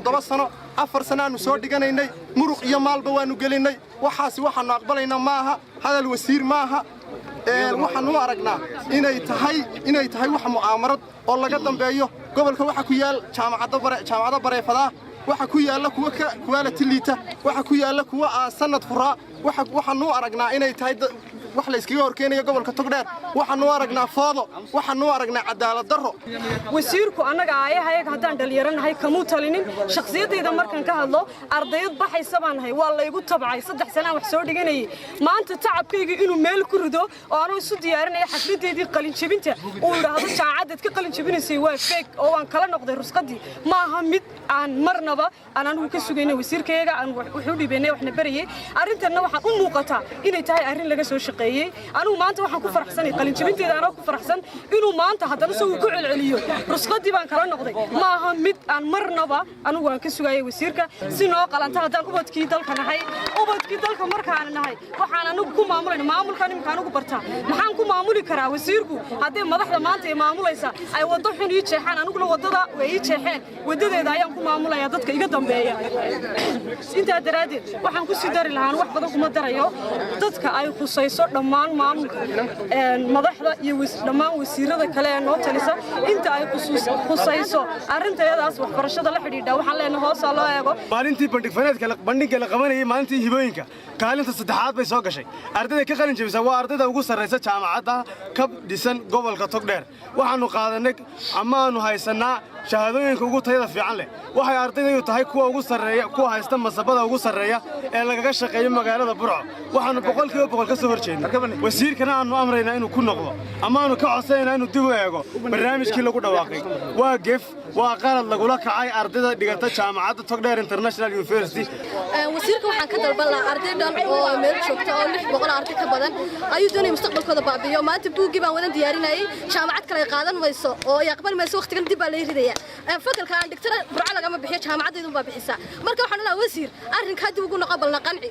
7 sano 4 sano aanu soo dhiganaynay muruq iyo maalba waanu gelinay waxaasi waxaanu aqbalaynaa maaha hadal wasiir maaha waxaanu aragnaa inay tahay wax mu'aamarad oo laga dambeeyo gobolka waxa ku yaal jaamacada bareefada waxa ku yaala kuwa quality liita waxa ku yaala kuwa sanad furaa waxaanu aragnaa inay tahay wax la iskaga horkeenayo gobolka Togdheer waxaanu aragnaa foodo waxaanu aragnaa cadaalad darro wasiirku anaga ayahayaga hadaan dhalinyaranahay kamu talinin shakhsiyadeyda markan ka hadlo ardayad baxaysa baan ahay waa la igu tabcay 3 sano wax soo dhiganay maanta tacabkayga inuu meel ku rido oo aanu isu diyaarinay xafladeedii qalin jabinta oo yiraahdo jaacadad ka qalin jabinaysay waa fake oo aan kala noqday rusqadii ma aha mid aan marnaba aan anigu ka sugaynay wasiirkayga aan wuxuu dhibaynay waxna bariyay arintana waxa u muuqata inay tahay arin laga soo shaqeeyay anigu maanta waxaan ku faraxsanahay qalin jabinteeda aan ku faraxsan inuu maanta hadana soo ku celceliyo rusqadii baan kala noqday ma aha mid aan marnaba anigu aan ka sugayay wasiirka si noo qalanta hadaan ubadkii dalka nahay ubadkii dalka markaan nahay waxaan anigu ku maamulayna maamulkan imkaan ugu bartaa maxaan ku maamuli karaa wasiirku hadee madaxda maanta ay maamulaysa ay wado xun ii jeexaan aniguna wadada way ii jeexeen wadadeeda ayaan ku maamulaya dadka iga dambeeya inta daraadeed waxaan ku sii dari lahaan wax badan kuma darayo dadka ay khusayso dhammaan maamulka madaxda iyo dhammaan wasiirada kale ee noo talisa inta ay khusayso arintayadaas wax barashada la xidhiidha waxaan leenahay hoos loo eego maalintii bandhigga la qabanayay maalintii hibooyinka kaalinta saddexaad bay soo gashay ardayda ka qalin jabisa waa ardayda ugu sarreysa jaamacadda ka dhisan gobolka Togdheer waxaanu qaadanay ama aanu haysanaa shahaadooyinka ugu tayada fiican leh waxay ardaydu tahay kuwa ugu sarreeya kuwa haysta masabada ugu sarreeya ee lagaga shaqeeyo magaalada Burco waxaanu 100% ka soo horjeednaa wasiirkana aanu amrayna inuu ku noqdo ama aanu ka codsanayna inuu dib u eego barnaamijkii lagu dhawaaqay waa gef waa qalad lagula kacay ardayda dhigata jaamacadda Togdheer International University wasiirka waxaan ka dalban lahaa arday dhan oo meel joogta oo 600 arday ka badan ayuu doonay mustaqbalkooda baabiyo maanta buugi baan wada diyaarinayay jaamacad kale qaadan mayso oo yaqbal mayso waqtigan dib baa la yiriyaa fadalka aan dhigtana Burco lagama bixiyo jaamacadeedu baa bixisa marka waxaan leeyahay wasiir arrinka dib ugu noqon balna qanci